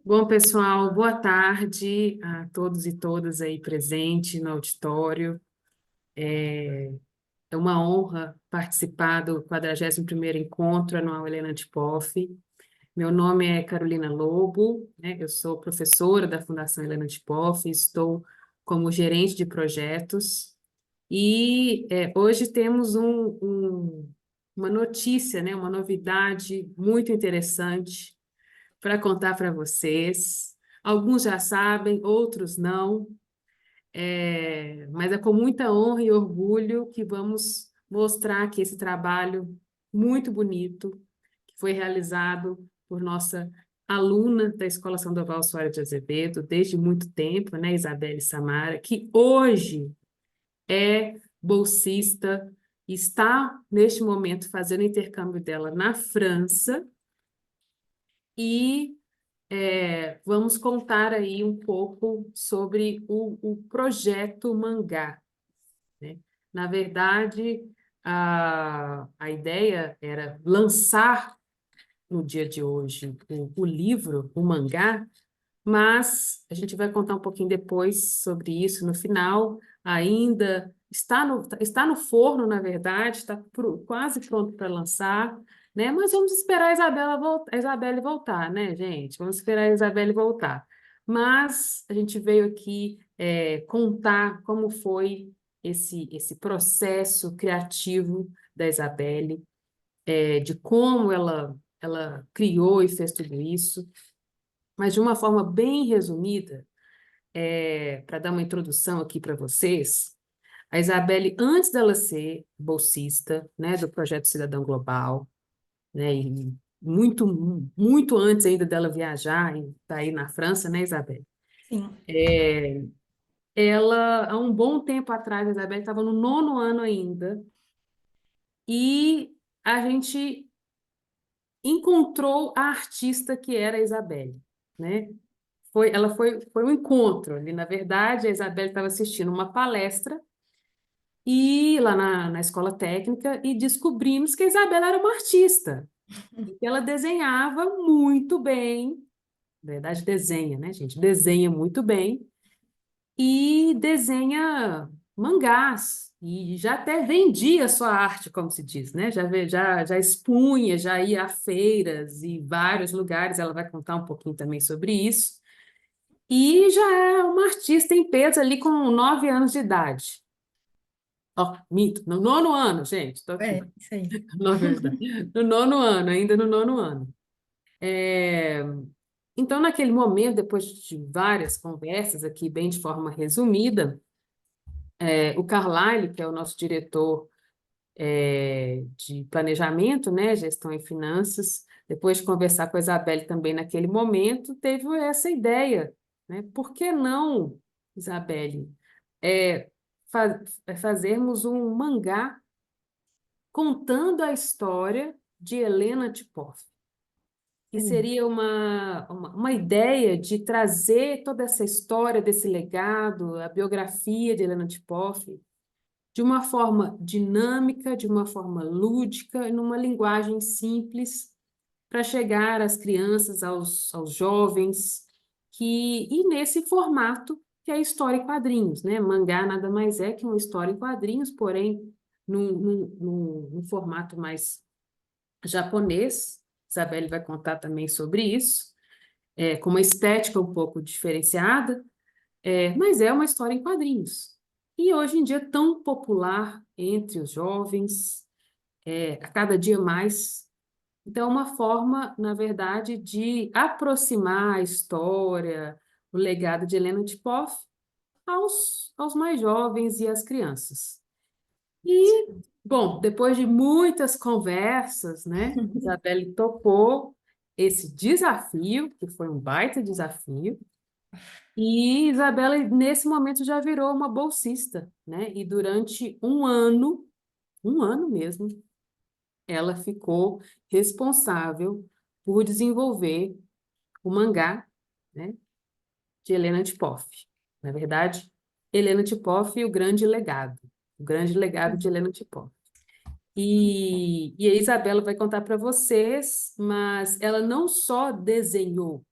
Bom, pessoal, boa tarde a todos e todas aí presentes no auditório. É uma honra participar do 41º Encontro Anual Helena Antipoff. Meu nome é Carolina Lobo, né? Eu sou professora da Fundação Helena Antipoff, estou como gerente de projetos e hoje temos uma notícia, né? Uma novidade muito interessante para contar para vocês. Alguns já sabem, outros não, mas é com muita honra e orgulho que vamos mostrar que esse trabalho muito bonito, que foi realizado por nossa aluna da Escola Sandoval Soares de Azevedo, desde muito tempo, né, Isabelle Samara, que hoje é bolsista, está, neste momento, fazendo o intercâmbio dela na França, e vamos contar aí um pouco sobre o projeto Mangá, né? Na verdade, a ideia era lançar no dia de hoje o livro, o mangá, mas a gente vai contar um pouquinho depois sobre isso no final. Ainda está no forno, na verdade, está quase pronto para lançar, né? Mas vamos esperar a Isabelle voltar, né, gente? Vamos esperar a Isabelle voltar. Mas a gente veio aqui contar como foi esse processo criativo da Isabelle, de como ela criou e fez tudo isso, mas de uma forma bem resumida, para dar uma introdução aqui para vocês. A Isabelle, antes dela ser bolsista, né, do Projeto Cidadão Global, né, e muito, muito antes ainda dela viajar e estar aí na França, né, Isabelle? Sim. Ela, há um bom tempo atrás, a Isabelle estava no 9º ano ainda, e a gente encontrou a artista que era a Isabelle, né? Foi um encontro ali, na verdade, a Isabelle estava assistindo uma palestra e lá na escola técnica e descobrimos que a Isabela era uma artista, e que ela desenhava muito bem, na verdade desenha, né, gente? Desenha muito bem e desenha mangás e já até vendia sua arte, como se diz, né? Já expunha, já ia a feiras e vários lugares, ela vai contar um pouquinho também sobre isso. E já é uma artista em peso ali com 9 anos de idade. Ó, minto, no 9º ano, gente, estou aqui. Isso aí. 9 anos de idade. No 9º ano, ainda no 9º ano. É, Então, naquele momento, depois de várias conversas aqui, bem de forma resumida, o Carlyle, que é o nosso diretor de planejamento, né, gestão e finanças, depois de conversar com a Isabelle também naquele momento, teve essa ideia, né? Por que não, Isabelle, é, fazermos um mangá contando a história de Helena Tipov? Que Sim. seria uma ideia de trazer toda essa história desse legado, a biografia de Helena Tipov, de uma forma dinâmica, de uma forma lúdica, numa linguagem simples, para chegar às crianças, aos jovens, e nesse formato que é história em quadrinhos, né? Mangá nada mais é que uma história em quadrinhos, porém num formato mais japonês. Isabelle vai contar também sobre isso, com uma estética um pouco diferenciada, mas é uma história em quadrinhos. E hoje em dia tão popular entre os jovens, a cada dia mais. Então, é uma forma, na verdade, de aproximar a história, o legado de Helena Tipov aos mais jovens e às crianças. E, bom, depois de muitas conversas, né, Isabelle topou esse desafio, que foi um baita desafio, e Isabela, nesse momento, já virou uma bolsista, né? E durante um ano mesmo, ela ficou responsável por desenvolver o mangá, né, de Helena Tipov. Na verdade, Helena Tipov e o grande legado de Helena Tipov. E a Isabela vai contar para vocês, mas ela não só desenhou,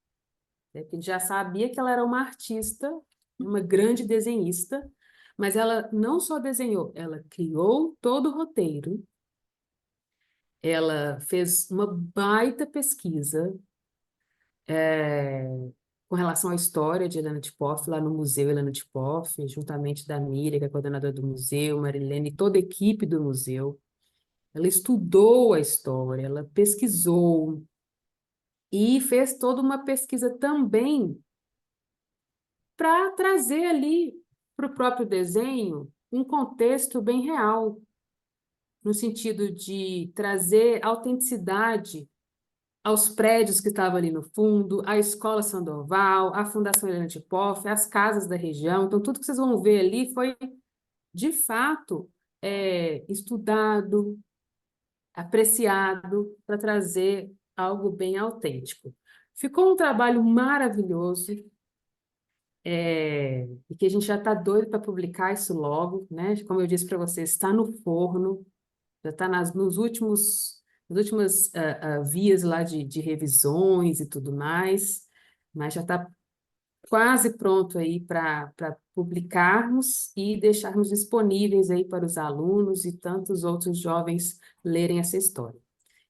né? Porque a gente já sabia que ela era uma artista, uma grande desenhista, mas ela não só desenhou, ela criou todo o roteiro, ela fez uma baita pesquisa com relação à história de Helena de Poff, lá no Museu Helena de Poff, juntamente da Miriam, que é a coordenadora do museu, Marilene e toda a equipe do museu. Ela estudou a história, ela pesquisou e fez toda uma pesquisa também para trazer ali para o próprio desenho um contexto bem real, no sentido de trazer autenticidade aos prédios que estavam ali no fundo, à Escola Sandoval, à Fundação Helena de Poff, às casas da região. Então, tudo que vocês vão ver ali foi, de fato, estudado, apreciado, para trazer algo bem autêntico. Ficou um trabalho maravilhoso, e que a gente já está doido para publicar isso logo, né? Como eu disse para vocês, está no forno, já está nas últimas vias lá de revisões e tudo mais, mas já está quase pronto aí para publicarmos e deixarmos disponíveis aí para os alunos e tantos outros jovens lerem essa história.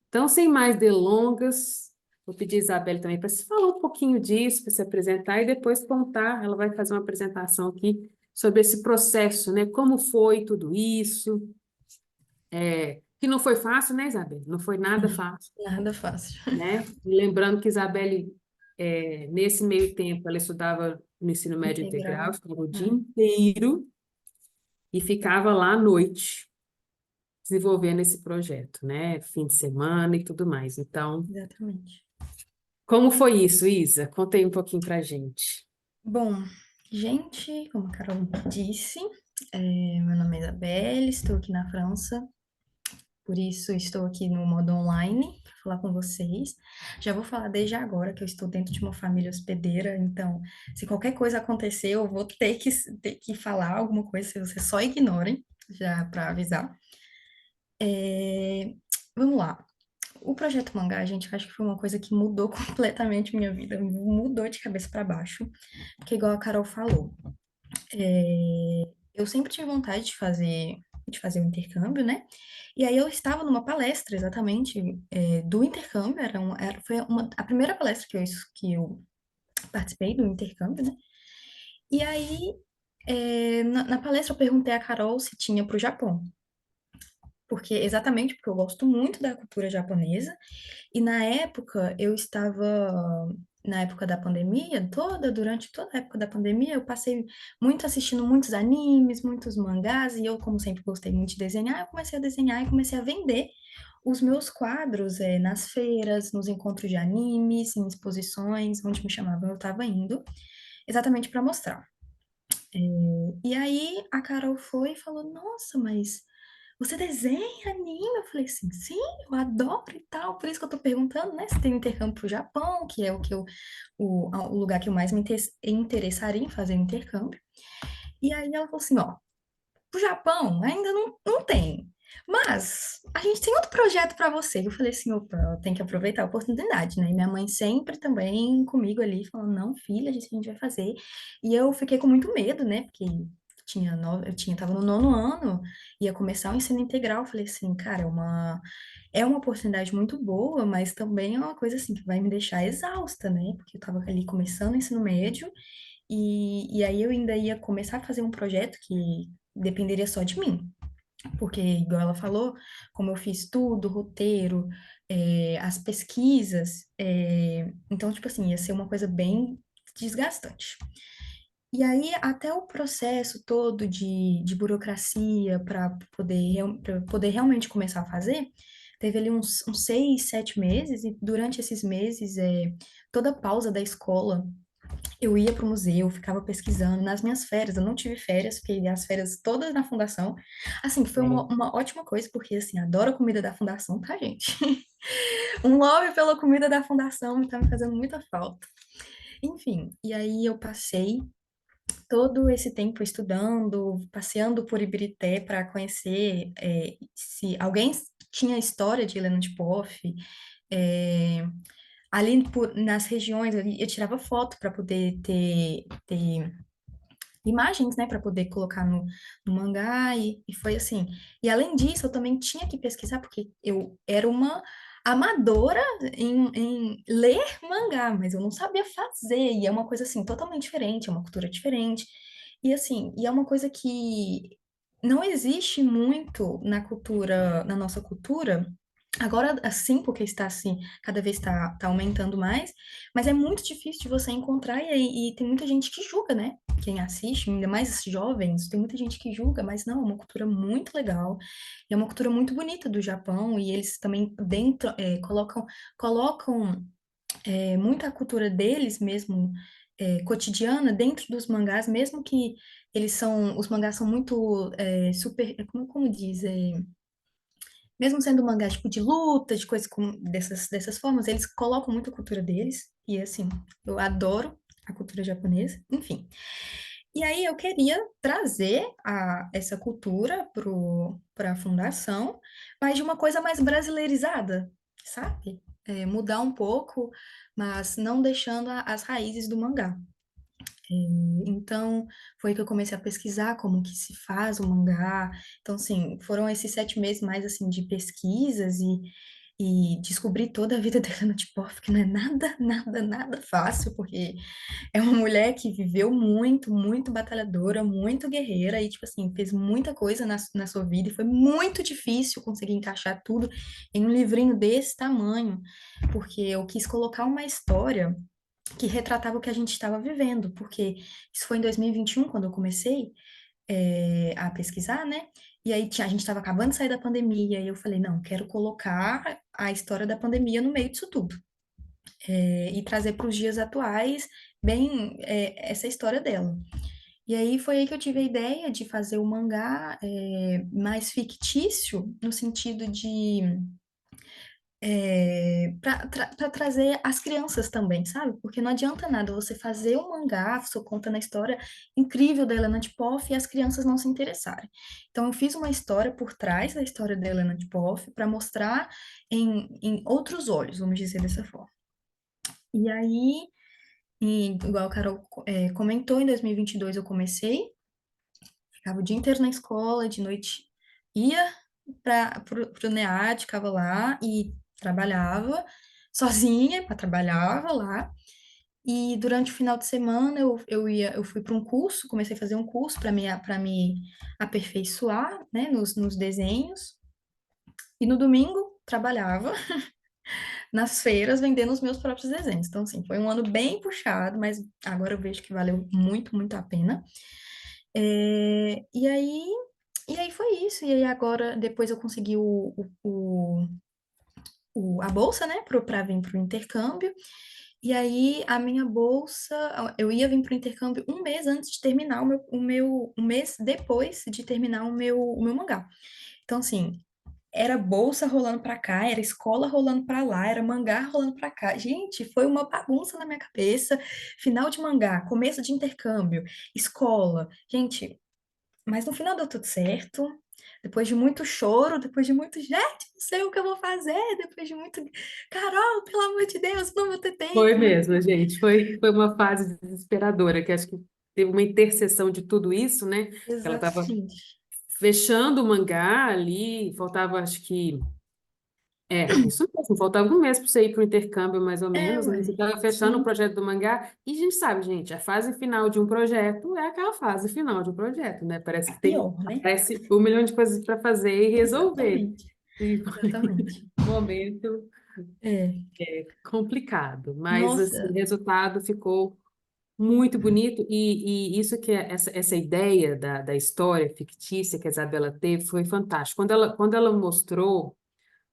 Então, sem mais delongas, vou pedir a Isabelle também para se falar um pouquinho disso, para se apresentar e depois contar. Ela vai fazer uma apresentação aqui sobre esse processo, né? Como foi tudo isso, que não foi fácil, né, Isabelle? Não foi nada fácil, Nada fácil. né? E lembrando que Isabelle, nesse meio tempo, ela estudava no ensino médio integral, Integral. estudava o dia É, inteiro e ficava lá à noite desenvolvendo esse projeto, né? Fim de semana e tudo mais. Então, exatamente. como foi isso, Isa? Conta aí um pouquinho pra gente. Bom, gente, como a Carol disse, meu nome é Isabelle, estou aqui na França, por isso estou aqui no modo online para falar com vocês. Já vou falar desde agora que eu estou dentro de uma família hospedeira, então, se qualquer coisa acontecer, eu vou ter que falar alguma coisa, se vocês só ignorem, já para avisar. É, Vamos lá. O projeto Mangá, gente, eu acho que foi uma coisa que mudou completamente minha vida, mudou de cabeça para baixo, porque igual a Carol falou, eu sempre tive vontade de fazer um intercâmbio, né? E aí eu estava numa palestra exatamente do intercâmbio, foi a primeira palestra que eu participei do intercâmbio, né? E aí na palestra eu perguntei a Carol se tinha para o Japão, exatamente porque eu gosto muito da cultura japonesa. E na época, na época da pandemia, durante toda a época da pandemia, eu passei muito assistindo muitos animes, muitos mangás, e eu, como sempre gostei muito de desenhar, eu comecei a desenhar e comecei a vender os meus quadros, nas feiras, nos encontros de animes, em exposições, onde me chamavam, eu estava indo, exatamente para mostrar. E aí a Carol foi e falou: Nossa, mas você desenha anime? Eu falei assim: Sim, eu adoro e tal. Por isso que eu tô perguntando, né? Se tem um intercâmbio pro Japão, que é o lugar que eu mais interessaria em fazer intercâmbio. E aí ela falou assim: Ó, pro Japão ainda não tem. Mas a gente tem outro projeto para você. Eu falei assim, opa, eu tenho que aproveitar a oportunidade, né? E minha mãe sempre também comigo ali, falando, não, filha, a gente vai fazer. E eu fiquei com muito medo, né? Porque tava no nono ano, ia começar o ensino integral. Eu falei assim, cara, é uma oportunidade muito boa, mas também é uma coisa assim que vai me deixar exausta, né? Porque eu tava ali começando o ensino médio e aí eu ainda ia começar a fazer um projeto que dependeria só de mim. Porque, igual ela falou, como eu fiz tudo, roteiro, as pesquisas, então, tipo assim, ia ser uma coisa bem desgastante. E aí, até o processo todo de burocracia para poder realmente começar a fazer, teve ali uns 6, 7 meses, e durante esses meses, toda pausa da escola eu ia para o museu, ficava pesquisando. Nas minhas férias, eu não tive férias, fiquei as férias todas na fundação. Assim, foi É. uma ótima coisa, porque, assim, adoro a comida da fundação, tá, gente? Um love pela comida da fundação tá me fazendo muita falta. Enfim, e aí eu passei todo esse tempo estudando, passeando por Ibirité para conhecer se alguém tinha história de Helena de Poff, é, ali nas regiões, eu tirava foto para poder ter imagens, né, para poder colocar no mangá, e foi assim. E além disso, eu também tinha que pesquisar, porque eu era uma amadora em ler mangá, mas eu não sabia fazer, e é uma coisa assim, totalmente diferente, é uma cultura diferente. E assim, e é uma coisa que não existe muito na cultura, na nossa cultura. Agora, assim, porque está assim, cada vez está aumentando mais, mas é muito difícil de você encontrar, e tem muita gente que julga, né? Quem assiste, ainda mais jovens, tem muita gente que julga, mas não, é uma cultura muito legal, é uma cultura muito bonita do Japão, e eles também dentro, colocam muito a cultura deles mesmo, cotidiana, dentro dos mangás, mesmo que os mangás são muito super, como diz, mesmo sendo mangá tipo de luta, de coisas dessas formas, eles colocam muito a cultura deles. E assim, eu adoro a cultura japonesa, enfim. E aí eu queria trazer essa cultura para a fundação, mas de uma coisa mais brasileirizada, sabe? Mudar um pouco, mas não deixando as raízes do mangá. Então, foi que eu comecei a pesquisar como que se faz o mangá. Então, assim, foram esses 7 meses mais, assim, de pesquisas e descobrir toda a vida da Helena de Porto, que não é nada, nada, nada fácil, porque é uma mulher que viveu muito, muito batalhadora, muito guerreira e, tipo assim, fez muita coisa na sua vida e foi muito difícil conseguir encaixar tudo em um livrinho desse tamanho, porque eu quis colocar uma história que retratava o que a gente estava vivendo, porque isso foi em 2021, quando eu comecei a pesquisar, né? E aí a gente estava acabando de sair da pandemia, e eu falei, não, quero colocar a história da pandemia no meio disso tudo, e trazer para os dias atuais bem essa história dela. E aí foi aí que eu tive a ideia de fazer o mangá mais fictício, no sentido de para trazer as crianças também, sabe? Porque não adianta nada você fazer um mangá, você conta na história incrível da Helena de Poff e as crianças não se interessarem. Então, eu fiz uma história por trás da história da Helena de Poff para mostrar em outros olhos, vamos dizer dessa forma. E aí, igual a Carol comentou, em 2022 eu comecei, ficava o dia inteiro na escola, de noite ia para o NEAD, ficava lá e trabalhava sozinha, trabalhava lá. E durante o final de semana eu fui para um curso, comecei a fazer um curso para me aperfeiçoar, né, nos desenhos. E no domingo trabalhava nas feiras vendendo os meus próprios desenhos. Então, assim, foi um ano bem puxado, mas agora eu vejo que valeu muito, muito a pena. É, e aí foi isso. E aí agora, depois eu consegui a bolsa, né, para vir para o intercâmbio. E aí a minha bolsa, eu ia vir para o intercâmbio um mês antes de terminar um mês depois de terminar o meu mangá. Então, assim, era bolsa rolando para cá, era escola rolando para lá, era mangá rolando para cá. Gente, foi uma bagunça na minha cabeça. Final de mangá, começo de intercâmbio, escola. Gente, mas no final deu tudo certo. Depois de muito choro, depois de muito, gente, não sei o que eu vou fazer, depois de muito, Carol, pelo amor de Deus, não vou ter Foi tempo. mesmo, gente. Foi uma fase desesperadora, que acho que teve uma interseção de tudo isso, né? Ela estava Exatamente. fechando o mangá ali, faltava, acho que. Isso mesmo, faltava um mês para você ir para o intercâmbio, mais ou menos, né? Você Ué, estava fechando o sim, projeto do mangá, e a gente sabe, gente, a fase final de um projeto é aquela fase final de um projeto, né? Parece a que tem, pior, né? aparece 1 milhão de coisas para fazer e resolver. Exatamente, E foi exatamente. um momento É, complicado, mas assim, o nossa, resultado ficou muito bonito, e isso que essa ideia da história fictícia que a Isabela teve foi fantástico. Quando ela mostrou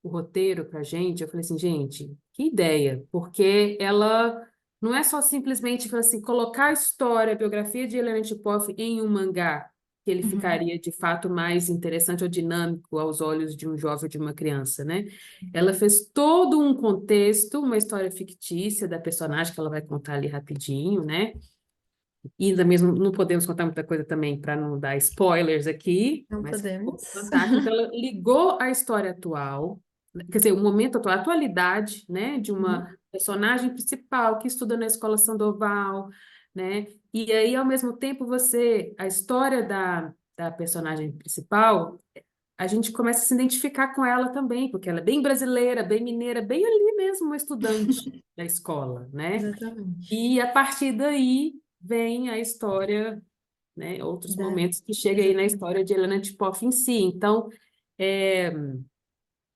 o roteiro para a gente, eu falei assim, gente, que ideia, porque ela não é só simplesmente falar assim, colocar a história, a biografia de Helena Tchoff em um mangá, que ele uhum, ficaria de fato mais interessante ou dinâmico aos olhos de um jovem ou de uma criança, né? Ela fez todo um contexto, uma história fictícia da personagem que ela vai contar ali rapidinho, né? E ainda mesmo não podemos contar muita coisa também para não dar spoilers aqui, não mas ficou podemos. fantástico. Então, ela ligou a história atual, quer dizer, o momento atual, a atualidade, né, de Uhum. uma personagem principal que estuda na escola Sandoval, né, e aí, ao mesmo tempo, a história da personagem principal, a gente começa a se identificar com ela também, porque ela é bem brasileira, bem mineira, bem ali mesmo, uma estudante da escola, né, Exatamente. e a partir daí vem a história, né, outros Da... momentos que chega aí na Exatamente. história de Helena Tchoff em si, então, é,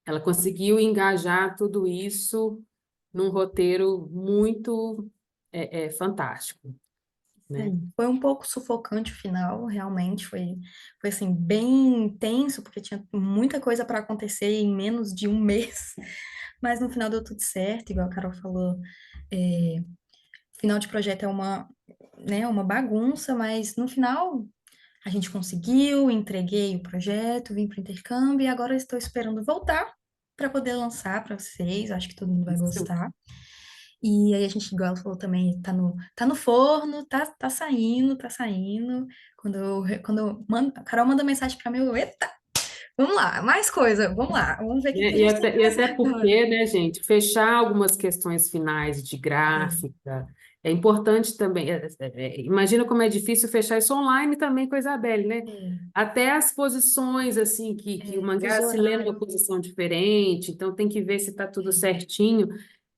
ela conseguiu engajar tudo isso num roteiro muito fantástico, Isso né? aí. Foi um pouco sufocante o final, realmente. Foi assim, bem intenso, porque tinha muita coisa para acontecer em menos de um mês. Mas no final deu tudo certo, igual a Carol falou. É, final de projeto é uma bagunça, mas no final a gente conseguiu, entreguei o projeto, vim para o intercâmbio e agora eu estou esperando voltar para poder lançar para vocês. Acho que todo mundo vai Isso. gostar. E aí a gente, igual ela falou também, tá no forno, tá saindo, tá saindo. Quando a Carol manda mensagem para mim, eita, vamos lá, mais coisa, vamos lá, vamos ver o que que a E gente tem que até, e fazer até agora. porque, né, gente, fechar algumas questões finais de É, gráfica é importante também. Imagina como é difícil fechar isso online também com a Isabelle, né? é, Até as posições, assim, que o mangá fuso se lê numa horário. posição diferente, então tem que ver se está tudo certinho.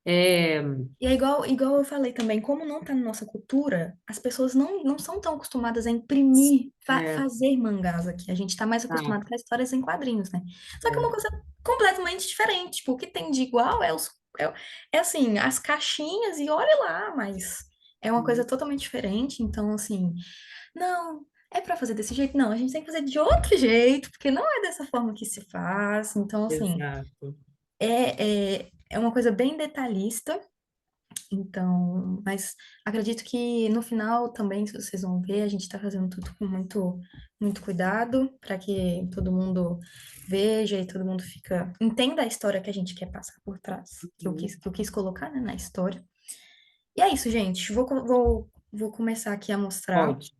É, E é igual eu falei também, como não tá na nossa cultura, as pessoas não são tão acostumadas a imprimir, é, fazer mangás aqui. A gente tá mais tá, acostumado com as histórias em quadrinhos, né? Só que é é, uma coisa completamente diferente. Tipo, o que tem de igual é assim, as caixinhas e olha lá, mas é uma coisa hum, totalmente diferente. Então, assim, não, é pra fazer desse jeito? Não, a gente tem que fazer de outro jeito, porque não é dessa forma que se faz. Então, assim, exato. é uma coisa bem detalhista. Então, mas acredito que no final também, se vocês vão ver, a gente está fazendo tudo com muito, muito cuidado para que todo mundo veja e todo mundo entenda a história que a gente quer passar por trás, que eu quis colocar, né, na história. E é isso, gente. Vou começar aqui a mostrar Pode.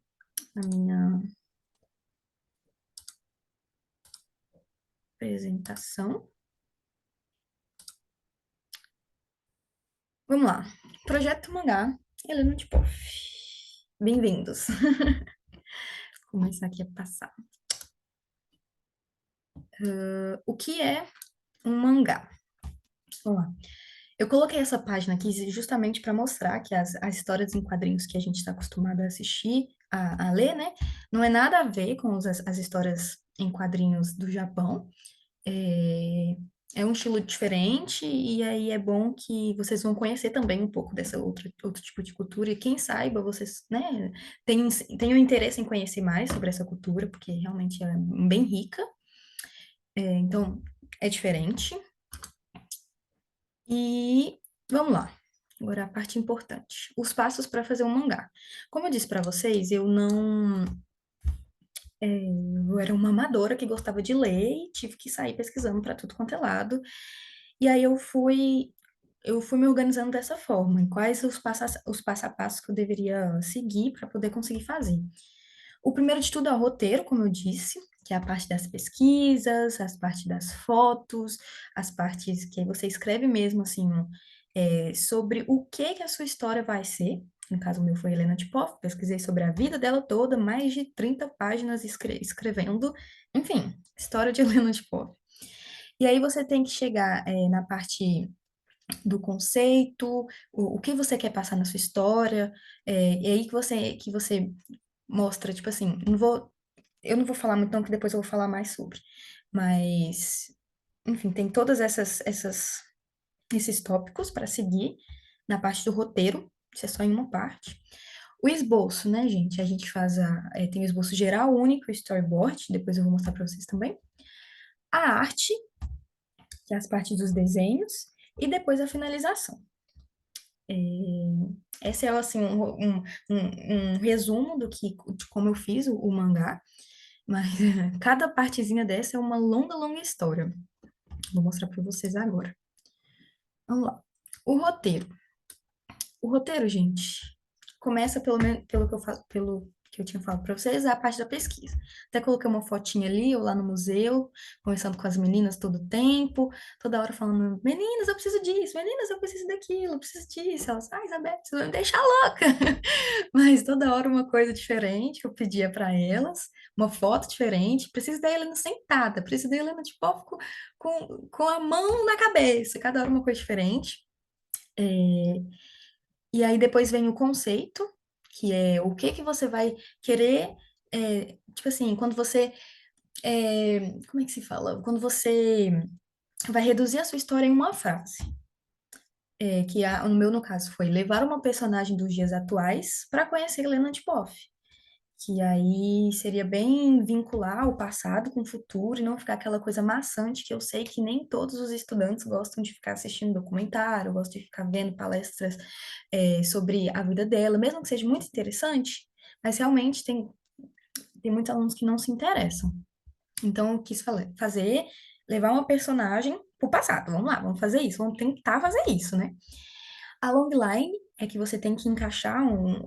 a minha apresentação. Vamos lá. Projeto Mangá, Helena de Poff. Bem-vindos. Vou começar aqui a passar. O que é um mangá? Vamos lá. Eu coloquei essa página aqui justamente para mostrar que as histórias em quadrinhos que a gente está acostumado a assistir, a ler, né? Não é nada a ver com as histórias em quadrinhos do Japão. É, é um estilo diferente, e aí é bom que vocês vão conhecer também um pouco dessa outro tipo de cultura. E quem saiba, vocês, né, tenham interesse em conhecer mais sobre essa cultura, porque realmente ela é bem rica. Então, é diferente. E vamos lá. Agora a parte importante. Os passos para fazer um mangá. Como eu disse para vocês, eu era uma amadora que gostava de ler e tive que sair pesquisando para tudo quanto é lado. E aí eu fui me organizando dessa forma, em quais os passo a passo que eu deveria seguir para poder conseguir fazer. O primeiro de tudo é o roteiro, como eu disse, que é a parte das pesquisas, as partes das fotos, as partes que você escreve mesmo, assim, sobre o que a sua história vai ser. No caso, o meu foi Helena Tchoff, pesquisei sobre a vida dela toda, mais de 30 páginas escrevendo, enfim, história de Helena Tchoff. E aí você tem que chegar, na parte do conceito, o que você quer passar na sua história, e aí que você mostra, tipo assim, eu não vou falar muito não, que depois eu vou falar mais sobre, mas, enfim, tem todas esses tópicos para seguir na parte do roteiro, isso é só em uma parte. O esboço, né, gente? A gente tem o esboço geral único, o storyboard, depois eu vou mostrar para vocês também. A arte, que é as partes dos desenhos, e depois a finalização. Esse é, assim, um resumo de como eu fiz o mangá, mas cada partezinha dessa é uma longa, longa história. Vou mostrar para vocês agora. Vamos lá. O roteiro. O roteiro, gente, começa pelo que eu faço, que eu tinha falado para vocês, é a parte da pesquisa. Até coloquei uma fotinha ali, eu lá no museu, conversando com as meninas todo o tempo, toda hora falando, meninas, eu preciso disso, meninas, eu preciso daquilo, eu preciso disso. Elas, Isabel, você vai me deixar louca. Mas toda hora uma coisa diferente, eu pedia para elas, uma foto diferente, preciso da Helena sentada, preciso da Helena, tipo, com a mão na cabeça, cada hora uma coisa diferente. É, e aí depois vem o conceito, que é o que que você vai querer, tipo assim, quando você, como é que se fala? Quando você vai reduzir a sua história em uma frase. No meu, no caso, foi levar uma personagem dos dias atuais para conhecer Helena Antipoff. Que aí seria bem vincular o passado com o futuro e não ficar aquela coisa maçante que eu sei que nem todos os estudantes gostam de ficar assistindo documentário, gostam de ficar vendo palestras, sobre a vida dela, mesmo que seja muito interessante, mas realmente tem muitos alunos que não se interessam. Então, eu quis fazer, levar uma personagem pro passado. Vamos lá, vamos fazer isso, vamos tentar fazer isso, né? A longline é que você tem que encaixar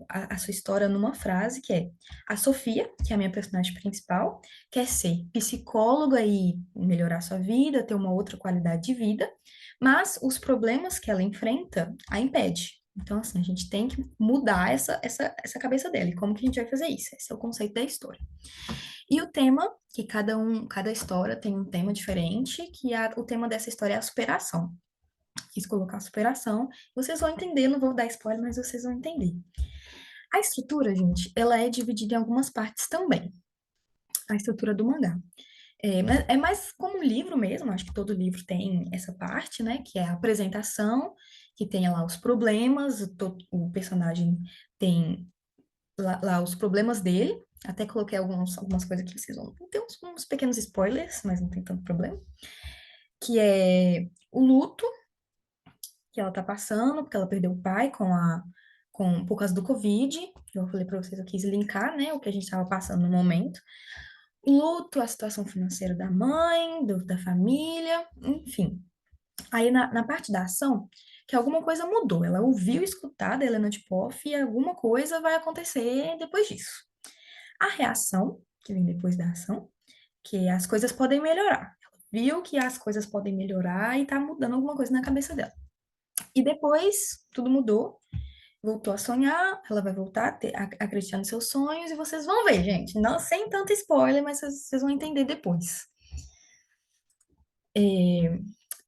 a sua história numa frase que é: a Sofia, que é a minha personagem principal, quer ser psicóloga e melhorar sua vida, ter uma outra qualidade de vida, mas os problemas que ela enfrenta a impede. Então, assim, a gente tem que mudar essa cabeça dela. E como que a gente vai fazer isso? Esse é o conceito da história. E o tema, que cada história tem um tema diferente, o tema dessa história é a superação. Quis colocar superação. Vocês vão entender, não vou dar spoiler, mas vocês vão entender. A estrutura, gente, ela é dividida em algumas partes também. A estrutura do mangá. É mais como um livro mesmo, acho que todo livro tem essa parte, né? Que é a apresentação, que tem lá os problemas, o personagem tem lá os problemas dele. Até coloquei algumas coisas aqui, vocês vão ter uns pequenos spoilers, mas não tem tanto problema. Que é o luto que ela tá passando, porque ela perdeu o pai por causa do Covid. Eu falei para vocês, eu quis linkar, né, o que a gente estava passando no momento. O luto, a situação financeira da mãe, da família, enfim. Aí na parte da ação, que alguma coisa mudou. Ela ouviu escutar da Helena de Poff e alguma coisa vai acontecer depois disso. A reação, que vem depois da ação, que as coisas podem melhorar. Ela viu que as coisas podem melhorar e tá mudando alguma coisa na cabeça dela. E depois tudo mudou, voltou a sonhar, ela vai voltar a acreditar nos seus sonhos e vocês vão ver, gente. Não sem tanto spoiler, mas vocês vão entender depois.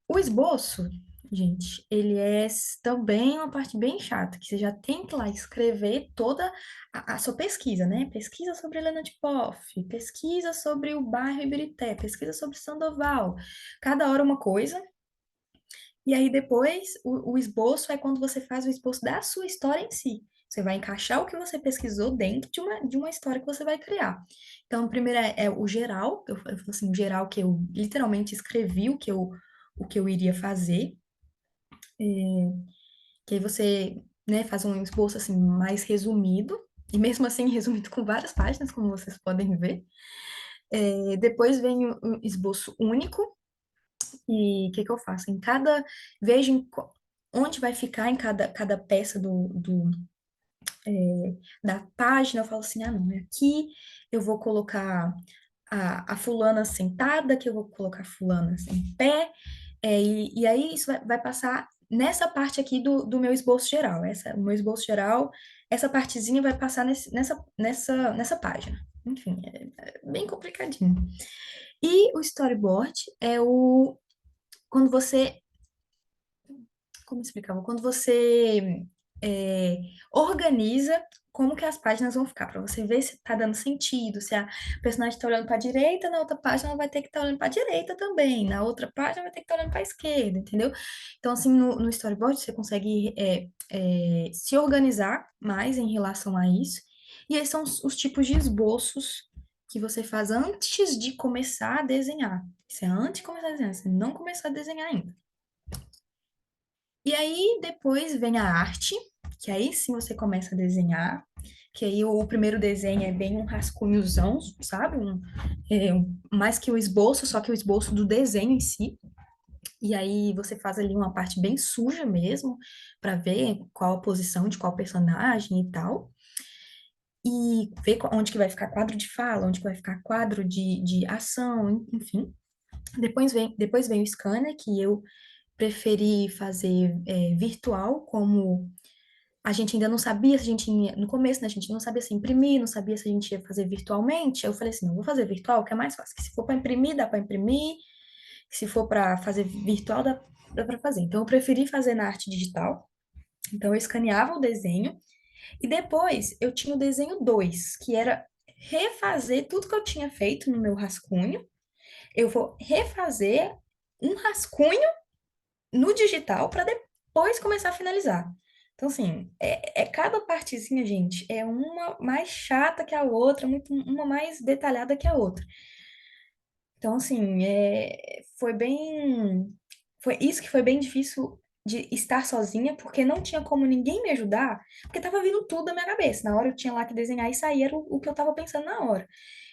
O esboço, gente, ele é também uma parte bem chata, que você já tem que lá escrever toda a sua pesquisa, né? Pesquisa sobre Helena de Poff, pesquisa sobre o bairro Ibirité, pesquisa sobre Sandoval. Cada hora uma coisa. E aí depois o esboço é quando você faz o esboço da sua história em si. Você vai encaixar o que você pesquisou dentro de uma história que você vai criar. Então, primeiro é o geral, eu falo assim, o geral que eu literalmente escrevi o que eu iria fazer. Que aí você, né, faz um esboço assim mais resumido, e mesmo assim resumido com várias páginas, como vocês podem ver. Depois vem o esboço único, e o que que eu faço? Vejo onde vai ficar em cada peça da página, eu falo assim, ah, não, é aqui eu vou colocar a fulana sentada, que eu vou colocar a fulana em pé, e aí isso vai passar nessa parte aqui do meu esboço geral. O meu esboço geral, essa partezinha vai passar nessa página. Enfim, é bem complicadinho. E o storyboard quando você como explicava? Quando você organiza como que as páginas vão ficar, para você ver se tá dando sentido, se a personagem está olhando para a direita, na outra página ela vai ter que estar olhando para a direita também, na outra página vai ter que estar olhando para a esquerda, entendeu? Então, assim, no storyboard você consegue se organizar mais em relação a isso, e esses são os tipos de esboços que você faz antes de começar a desenhar. Isso é antes de começar a desenhar, você não começou a desenhar ainda. E aí depois vem a arte, que aí sim você começa a desenhar, que aí o primeiro desenho é bem um rascunhozão, sabe? Mais que o esboço, só que o esboço do desenho em si. E aí você faz ali uma parte bem suja mesmo, para ver qual a posição de qual personagem e tal. e ver onde que vai ficar quadro de fala, onde que vai ficar quadro de ação, enfim. Depois vem o scanner, que eu preferi fazer virtual, como a gente ainda não sabia se a gente ia, no começo, né, a gente não sabia se imprimir, não sabia se a gente ia fazer virtualmente. Eu falei assim, não, vou fazer virtual, que é mais fácil. Que se for para imprimir, dá para imprimir. Que se for para fazer virtual, dá para fazer. Então, eu preferi fazer na arte digital. Então, eu escaneava o desenho. E depois, eu tinha o desenho 2 que era refazer tudo que eu tinha feito no meu rascunho. Eu vou refazer um rascunho no digital para depois começar a finalizar. Então, assim, cada partezinha, gente, é uma mais chata que a outra, muito, uma mais detalhada que a outra. Então, assim, foi isso que foi bem difícil de estar sozinha, porque não tinha como ninguém me ajudar, porque tava vindo tudo da minha cabeça. Na hora eu tinha lá que desenhar e sair era o que eu tava pensando na hora.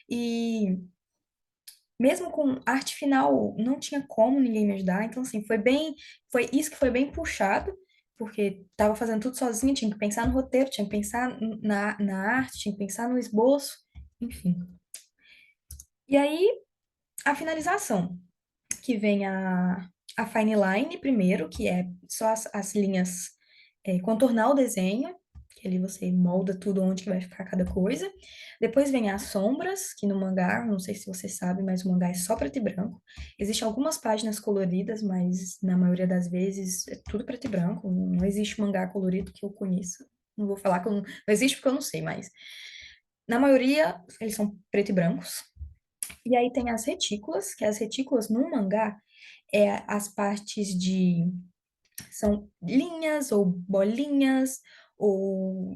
E mesmo com arte final, não tinha como ninguém me ajudar. Então, assim, foi isso que foi bem puxado, porque tava fazendo tudo sozinha, tinha que pensar no roteiro, tinha que pensar na arte, tinha que pensar no esboço, enfim. E aí, a finalização, que vem a fine line primeiro, que é só as linhas, contornar o desenho, que ali você molda tudo onde que vai ficar cada coisa. Depois vem as sombras, que no mangá, não sei se você sabe, mas o mangá é só preto e branco. Existem algumas páginas coloridas, mas na maioria das vezes é tudo preto e branco. Não existe mangá colorido que eu conheça. Não vou falar que não existe porque eu não sei, mas na maioria eles são preto e brancos. E aí tem as retículas, que as retículas no mangá as partes são linhas ou bolinhas ou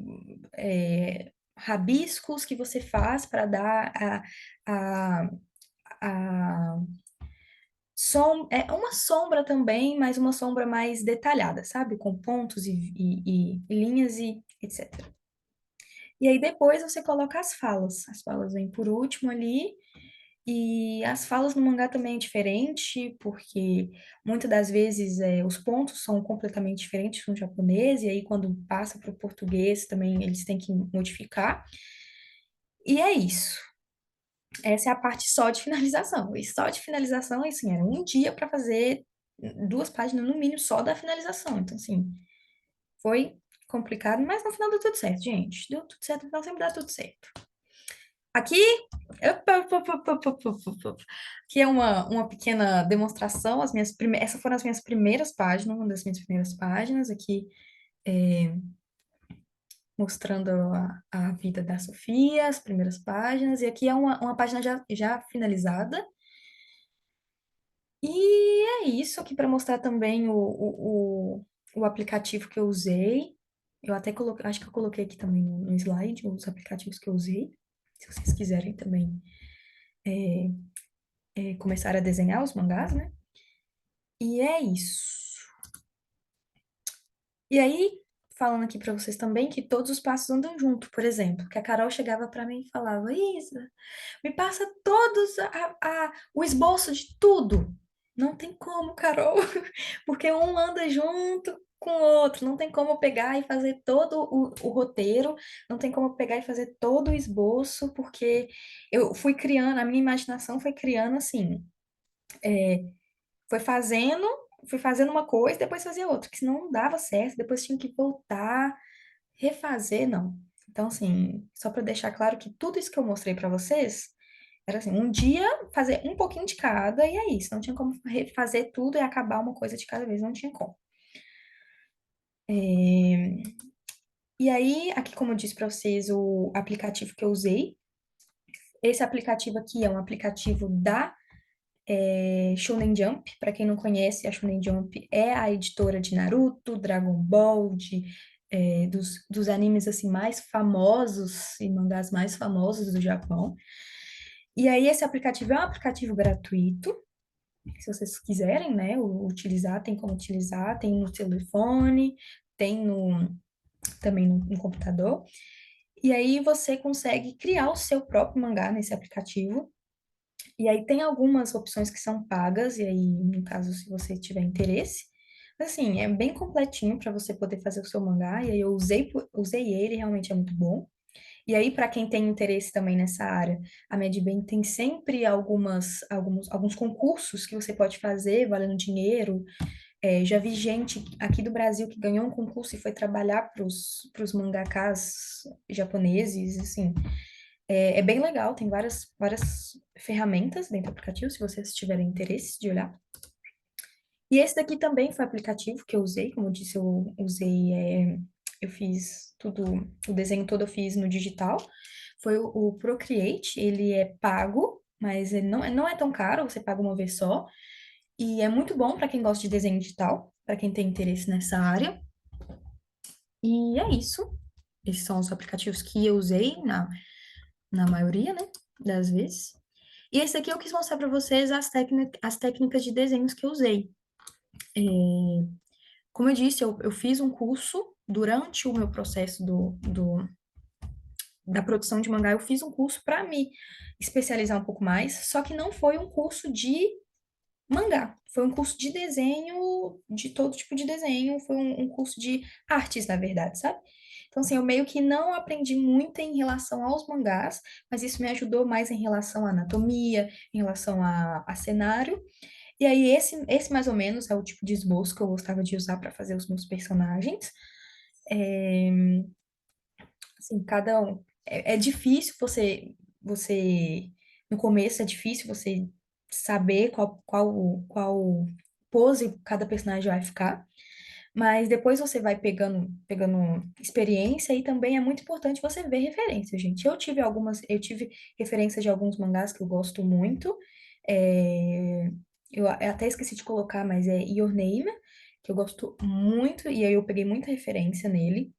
rabiscos que você faz para dar a, a é uma sombra também, mas uma sombra mais detalhada, sabe? Com pontos e linhas e etc. E aí depois você coloca as falas. As falas vêm por último ali. E as falas no mangá também é diferente, porque muitas das vezes os pontos são completamente diferentes no japonês, e aí quando passa para o português também eles têm que modificar. E é isso. Essa é a parte só de finalização. E só de finalização, assim, era um dia para fazer 2 páginas no mínimo só da finalização. Então, assim, foi complicado, mas no final deu tudo certo, gente. Deu tudo certo, no final sempre dá tudo certo. Aqui, opa, opa, opa, opa, opa, opa, opa. Aqui é uma pequena demonstração. Essas foram as minhas primeiras páginas, uma das minhas primeiras páginas aqui, é, mostrando a vida da Sofia, as primeiras páginas. E aqui é uma página já finalizada. E é isso aqui para mostrar também o aplicativo que eu usei. Eu até coloquei, acho que eu coloquei aqui também no slide os aplicativos que eu usei. Se vocês quiserem também começar a desenhar os mangás, né? E é isso. E aí, falando aqui pra vocês também que todos os passos andam junto, por exemplo, que a Carol chegava pra mim e falava: Isa, me passa todos o esboço de tudo. Não tem como, Carol, porque um anda junto com o outro, não tem como pegar e fazer todo o roteiro, não tem como pegar e fazer todo o esboço, porque eu fui criando, a minha imaginação foi criando assim, foi fazendo, fui fazendo uma coisa, depois fazia outra, que senão não dava certo, depois tinha que voltar, refazer, não. Então, assim, só para deixar claro que tudo isso que eu mostrei para vocês era assim, um dia fazer um pouquinho de cada e é isso, não tinha como fazer tudo e acabar uma coisa de cada vez, não tinha como. E aí, aqui como eu disse para vocês, o aplicativo que eu usei, esse aplicativo aqui é um aplicativo da Shonen Jump. Para quem não conhece, a Shonen Jump é a editora de Naruto, Dragon Ball, dos animes assim mais famosos e mangás mais famosos do Japão. E aí esse aplicativo é um aplicativo gratuito. Se vocês quiserem, né, utilizar, tem como utilizar, tem no telefone, tem também no computador. E aí você consegue criar o seu próprio mangá nesse aplicativo. E aí tem algumas opções que são pagas, e aí, no caso, se você tiver interesse. Mas, assim, é bem completinho para você poder fazer o seu mangá, e aí eu usei ele, realmente é muito bom. E aí, para quem tem interesse também nessa área, a Medbem tem sempre alguns concursos que você pode fazer, valendo dinheiro. Já vi gente aqui do Brasil que ganhou um concurso e foi trabalhar para os mangakás japoneses, assim. É bem legal, tem várias ferramentas dentro do aplicativo, se vocês tiverem interesse de olhar. E esse daqui também foi aplicativo que eu usei, como eu disse, eu fiz tudo, o desenho todo eu fiz no digital. Foi o Procreate, ele é pago, mas ele não é tão caro, você paga uma vez só. E é muito bom para quem gosta de desenho digital, para quem tem interesse nessa área. E é isso. Esses são os aplicativos que eu usei na maioria, né, das vezes. E esse aqui eu quis mostrar para vocês as técnicas de desenhos que eu usei. Como eu disse, eu fiz um curso durante o meu processo da produção de mangá, eu fiz um curso para me especializar um pouco mais, só que não foi um curso de mangá, foi um curso de desenho, de todo tipo de desenho, foi um curso de artes, na verdade, sabe? Então, assim, eu meio que não aprendi muito em relação aos mangás, mas isso me ajudou mais em relação à anatomia, em relação a cenário. E aí, esse mais ou menos é o tipo de esboço que eu gostava de usar para fazer os meus personagens. É, assim, cada um. É difícil no começo é difícil você saber qual pose cada personagem vai ficar, mas depois você vai pegando experiência e também é muito importante você ver referências, gente. Eu tive referências de alguns mangás que eu gosto muito, eu até esqueci de colocar, mas é Your Name, que eu gosto muito, e aí eu peguei muita referência nele.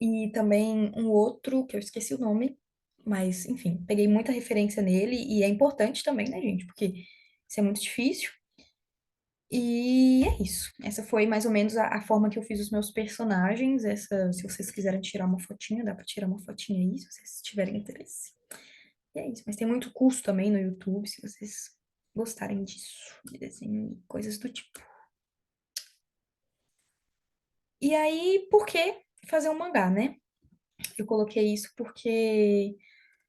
E também um outro, que eu esqueci o nome, mas enfim, peguei muita referência nele e é importante também, né, gente? Porque isso é muito difícil. E é isso. Essa foi mais ou menos a forma que eu fiz os meus personagens. Se vocês quiserem tirar uma fotinha, dá pra tirar uma fotinha aí, se vocês tiverem interesse. E é isso. Mas tem muito curso também no YouTube, se vocês gostarem disso, de desenho e coisas do tipo. E aí, por que fazer um mangá, né? Eu coloquei isso porque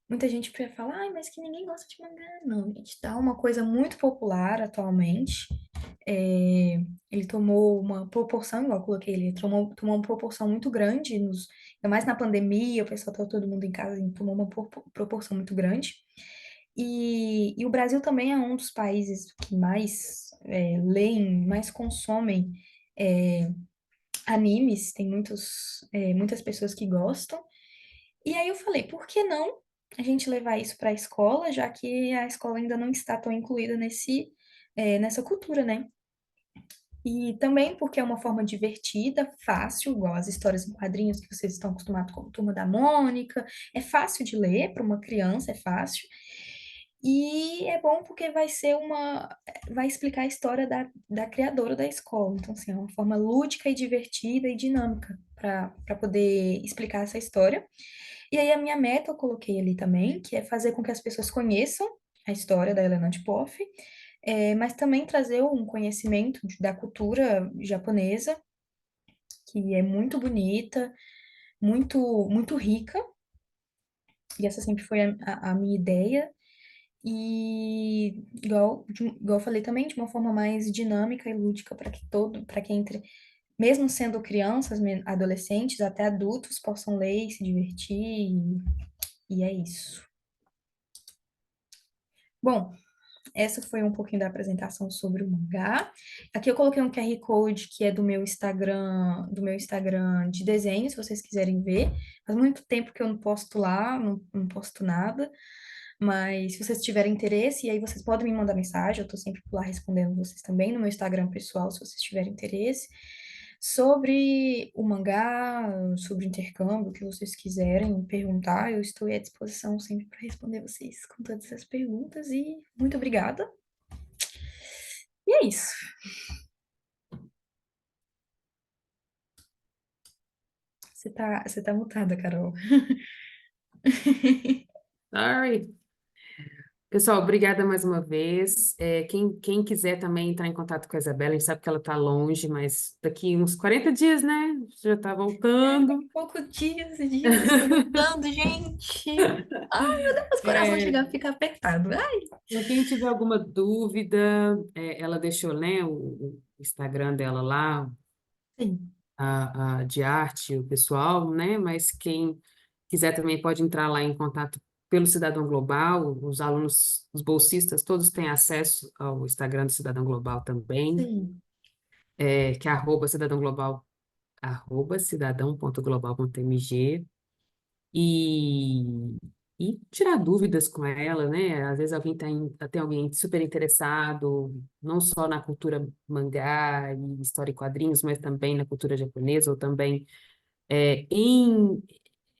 muita gente fala, ai, mas que ninguém gosta de mangá. Não, gente, tá uma coisa muito popular atualmente. É, ele tomou uma proporção, igual eu coloquei, ele tomou uma proporção muito grande, ainda mais na pandemia, o pessoal tá todo mundo em casa, ele tomou uma proporção muito grande. E o Brasil também é um dos países que mais leem, mais consomem é, animes, tem muitas pessoas que gostam. E aí eu falei, por que não a gente levar isso para a escola, já que a escola ainda não está tão incluída nessa cultura, né? E também porque é uma forma divertida, fácil, igual as histórias em quadrinhos que vocês estão acostumados com a Turma da Mônica. É fácil de ler para uma criança, é fácil. E é bom porque vai explicar a história da criadora da escola. Então, assim, é uma forma lúdica e divertida e dinâmica para poder explicar essa história. E aí a minha meta eu coloquei ali também, que é fazer com que as pessoas conheçam a história da Helena de Poff, mas também trazer um conhecimento da cultura japonesa, que é muito bonita, muito rica, e essa sempre foi a minha ideia. E igual eu falei também, de uma forma mais dinâmica e lúdica para que entre, mesmo sendo crianças, adolescentes, até adultos possam ler e se divertir, e é isso. Bom, essa foi um pouquinho da apresentação sobre o mangá. Aqui eu coloquei um QR Code que é do meu Instagram de desenho, se vocês quiserem ver. Faz muito tempo que eu não posto lá, não posto nada. Mas se vocês tiverem interesse, e aí vocês podem me mandar mensagem, eu estou sempre por lá respondendo vocês também no meu Instagram pessoal, se vocês tiverem interesse. Sobre o mangá, sobre o intercâmbio, o que vocês quiserem perguntar, eu estou à disposição sempre para responder vocês com todas essas perguntas e muito obrigada. E é isso. Você tá mutada, Carol. Sorry. Pessoal, obrigada mais uma vez. Quem quiser também entrar em contato com a Isabela, a gente sabe que ela está longe, mas daqui uns 40 dias, né? Já está voltando. Poucos dias, estou voltando, gente. Ai, meu Deus, o coração chega É, a ficar apertado. Ai, para quem tiver alguma dúvida, ela deixou, né, o Instagram dela lá, sim, a de arte, o pessoal, né? Mas quem quiser também pode entrar lá em contato pelo Cidadão Global. Os alunos, os bolsistas, todos têm acesso ao Instagram do Cidadão Global também, sim. que é arroba Cidadão Global, arroba cidadão.global.mg. E, e tirar dúvidas com ela, né? Às vezes tem alguém super interessado, não só na cultura mangá e história e quadrinhos, mas também na cultura japonesa, ou também é, em,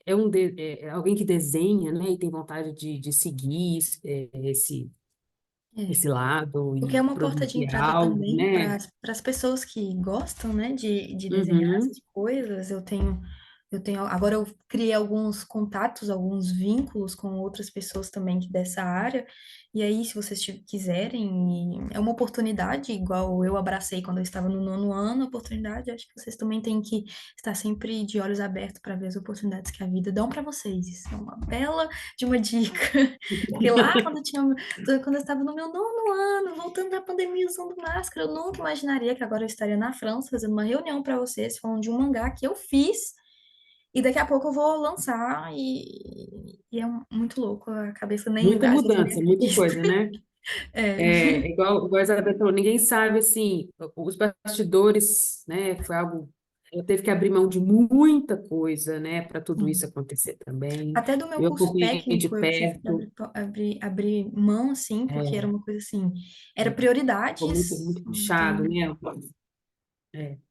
é alguém que desenha, né? E tem vontade de seguir É. esse lado Porque é e uma porta de produzir entrada algo, também né? para as pessoas que gostam, né, de desenhar Uhum, essas coisas. Agora eu criei alguns contatos, alguns vínculos com outras pessoas também dessa área. E aí, se vocês quiserem, é uma oportunidade, igual eu abracei quando eu estava no nono ano, oportunidade. Acho que vocês também têm que estar sempre de olhos abertos para ver as oportunidades que a vida dão para vocês. Isso é uma bela de uma dica. Porque lá, quando eu estava no meu nono ano, voltando da pandemia usando máscara, eu nunca imaginaria que agora eu estaria na França fazendo uma reunião para vocês, falando de um mangá que eu fiz, e daqui a pouco eu vou lançar, e é muito louco, a cabeça nem, muita às vezes nem mudança, muita acredita. coisa, né? É, Igual a Isabel falou, ninguém sabe, assim, os bastidores, né, foi algo, ela teve que abrir mão de muita coisa, né, para tudo isso sim. acontecer também. Até do meu Eu curso acompanhei de técnico eu tive que perto, abrir mão, assim, porque era é, uma coisa assim, era ficou muito, prioridades, muito puxado, então, né? É. exatamente.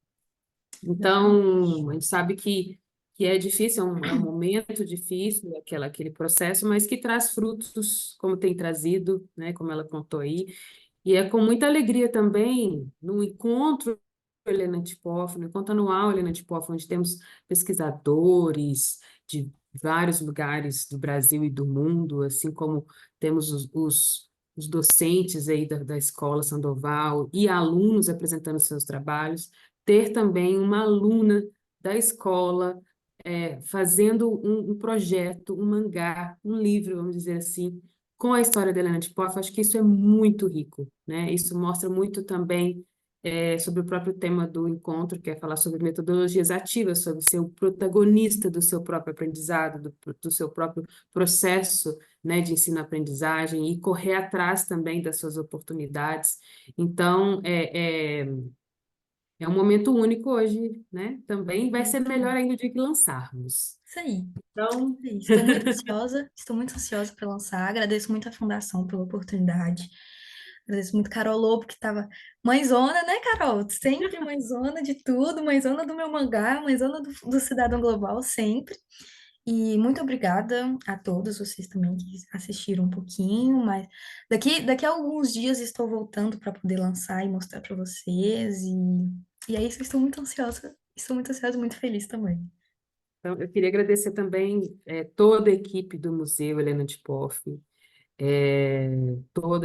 Então, a gente sabe que é difícil, é um momento difícil, aquele processo, mas que traz frutos, como tem trazido, né, como ela contou aí. E é com muita alegria também, no encontro Helena Tikoff, no encontro anual Helena Tikoff, onde temos pesquisadores de vários lugares do Brasil e do mundo, assim como temos os docentes aí da Escola Sandoval e alunos apresentando seus trabalhos, ter também uma aluna da escola fazendo um projeto, um mangá, um livro, vamos dizer assim, com a história da Helena de Poff, acho que isso é muito rico, né? Isso mostra muito também sobre o próprio tema do encontro, que é falar sobre metodologias ativas, sobre ser o protagonista do seu próprio aprendizado, do seu próprio processo, né, de ensino-aprendizagem e correr atrás também das suas oportunidades. Então, é um momento único hoje, né? Também vai ser melhor ainda o dia que lançarmos. Isso aí. Então, É isso. Estou muito ansiosa para lançar. Agradeço muito a Fundação pela oportunidade. Agradeço muito Carol Lobo, que estava mãezona, né, Carol? Sempre mãezona de tudo, mãezona do meu mangá, mãezona do Cidadão Global, sempre. E muito obrigada a todos vocês também que assistiram um pouquinho, mas daqui a alguns dias estou voltando para poder lançar e mostrar para vocês. E é isso, estou muito ansiosa e muito feliz também. eu queria agradecer também toda a equipe do Museu Helena de Poff,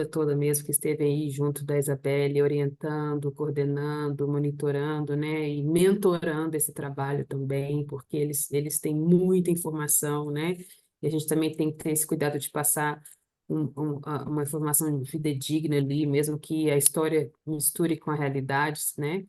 toda mesmo, que esteve aí junto da Isabelle, orientando, coordenando, monitorando, né, e mentorando esse trabalho também, porque eles têm muita informação, né, e a gente também tem que ter esse cuidado de passar uma informação fidedigna ali, mesmo que a história misture com a realidade, né,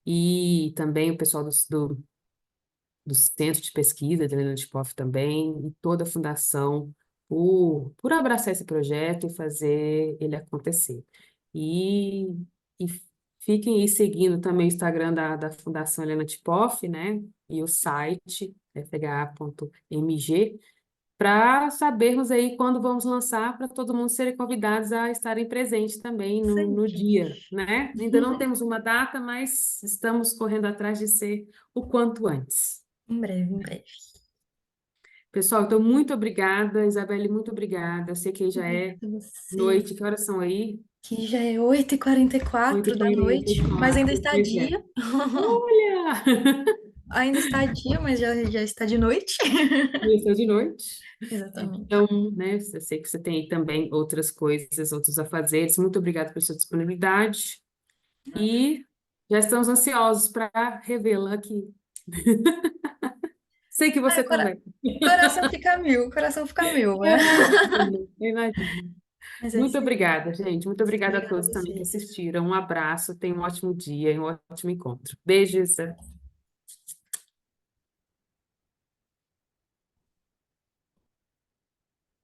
e também o pessoal do Centro de Pesquisa de Helena de Poff também, e toda a fundação, por abraçar esse projeto e fazer ele acontecer. E fiquem aí seguindo também o Instagram da Fundação Helena de Poff, né? E o site, fha.mg, para sabermos aí quando vamos lançar, para todo mundo serem convidados a estarem presentes também Isso no aí. dia, né? Ainda não temos uma data, mas estamos correndo atrás de ser o quanto antes. Em breve, em breve. Pessoal, então, muito obrigada. Isabelle, muito obrigada. Eu sei que já Obrigada é a você. noite. Que horas são aí? Que já é 8h44 da 8h44. noite, mas ainda está Pois é. dia. Olha! Ainda está dia, mas já está de noite. Começou de noite. Exatamente. Então, né, eu sei que você tem aí também outras coisas, outros afazeres. Muito obrigada pela sua disponibilidade e já estamos ansiosos para revê-la aqui. Sei que Ai, você também. coração fica mil, né? Eu imagino também, eu imagino. Mas é Muito isso aí. obrigada, gente. Muito obrigada a Obrigada a todos também que você. assistiram. Um abraço, tenham um ótimo dia e um ótimo encontro. Beijos.